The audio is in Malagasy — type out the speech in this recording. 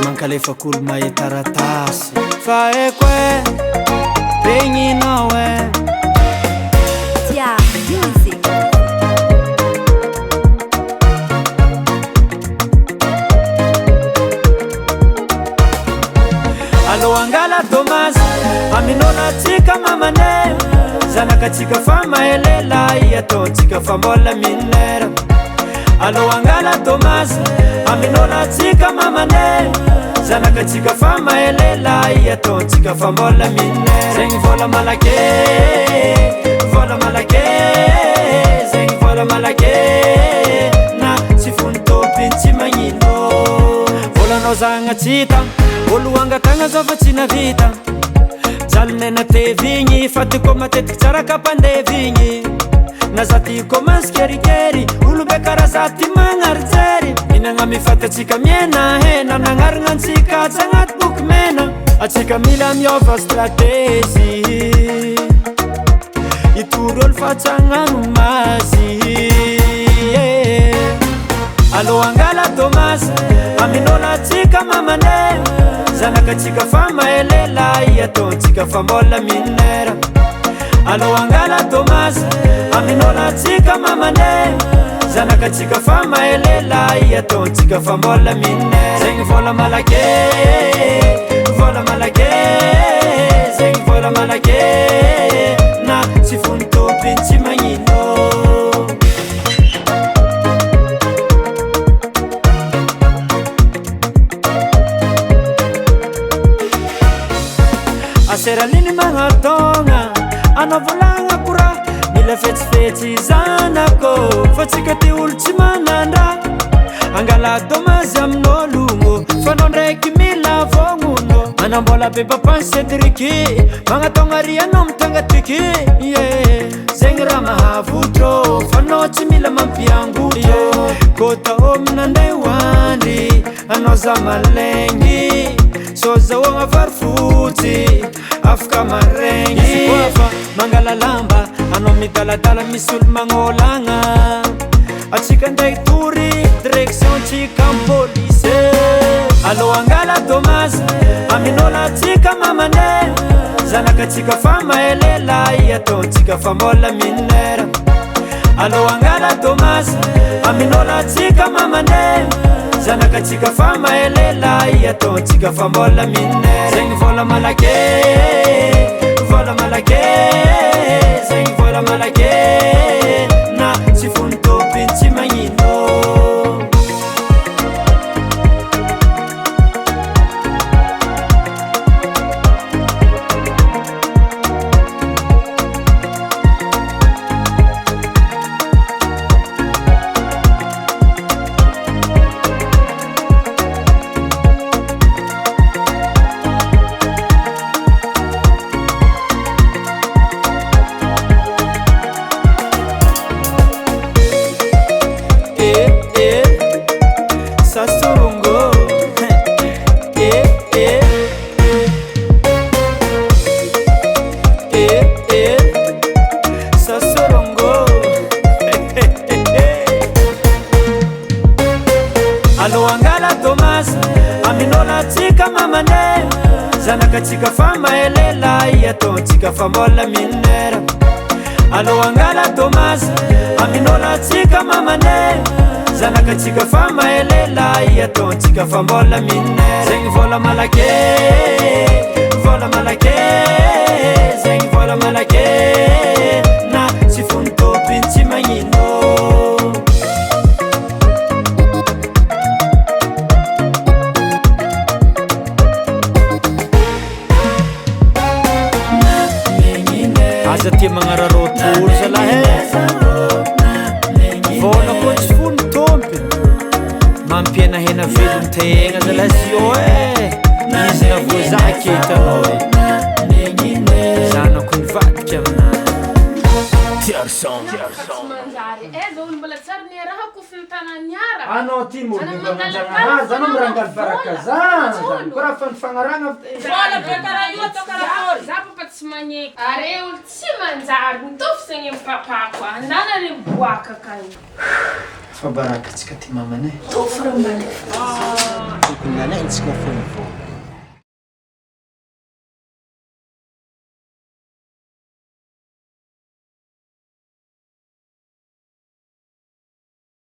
Mankalefakolo mahitaratasy fa eko regninao Tia music. Allo angala Thomas aminona tsika mamane zanaka tsika fa maelela ataontsika fa mbola minera. Allo angala Thomas aminona tsika mamane zanaka tsika fa maelela ataontsika fa mbola minera. Zegny Vola Malaky, Vola Malaky, zegny Vola Malaky na tsy fony tômpiny tsy magnino. Volanao zagna tsita olo angatagna zao fa tsy navita jalonena tevigny fa tyko matetiky tsara kapandevigny na za ty commence kerikery olo be karaha za ty magnarijery minagna mifatatsika miena hena nagnaragna antsika tsy agnaty boky mena atsika mila miova stratégie itory olo fa tsy agnano mazy. Allo angala Thomas aminona atsika mamane zanaka tsika fa maelela ataontsika fa mbola minera. Allo angala Thomas aminona atsika mamane zanaka tsika fa maelela ataontsika fa mbola minera. Zegny Vola Malaky, Vola Malaky, zegny Vola Malaky na tsy fony tômpiny tsy magnino. Seraliny magnatogna anao volagna kora mila fetsifetsy zanako fa tsika ty olo tsy manandra angala Thomas amin'ologno fa anao ndraiky mila vognono manambola be papansetriky magnatogna ry anao mitangatiky zegny raha mahavotro fa anao tsy mila mampiangotro kôta homme nandray hoandry anao za malegny sozahoagna varofotsy afaka maregny fa mangala lamba anao midaladala misy olo magnolagna atsika ndraiky tory direction tsika am'police. Allo angala Thomas aminona atsika mamane zanaka tsika fa maelela ataontsika fa mbola minera. Allo angala Thomas aminona atsika mamane zanaka tsika fa maelela ataontsika fa mbola minera. Zegny Vola Malaky, Vola Malaky, zegny Vola Malaky na tsy fony tômpiny tsy magnino. Allo angala Thomas aminona atsika mamane zanaka tsika fa maelela ataontsika fa mbola minera. Allo angala Thomas aminona atsika mamane zanaka tsika fa maelela ataontsika fa mbola minera. Zegny Vola Malaky, Vola Malaky, zegny Vola Malaky na tsy fony tômpiny tsy magnino. Aza tia magnararotolo zalahy vola koa tsy fony tômpiny mampienahena velony tegna zalahy zio izy na voazaky hitanao zanako nivadiky amina tiarson olo mbola tsara ny raha kofiny tananiara anao ty molingamanjagnahazy anao mirangaly baraka zany koa raha fa nifagnaragna vola be karaha io atao karaha za papa tsy magneky are olo tsy manjary mitovy zegny amy papako andana re miboaka kany fa baraka antsika ty mamanay Tofra mbale. Tokony nalaintsika foana voana.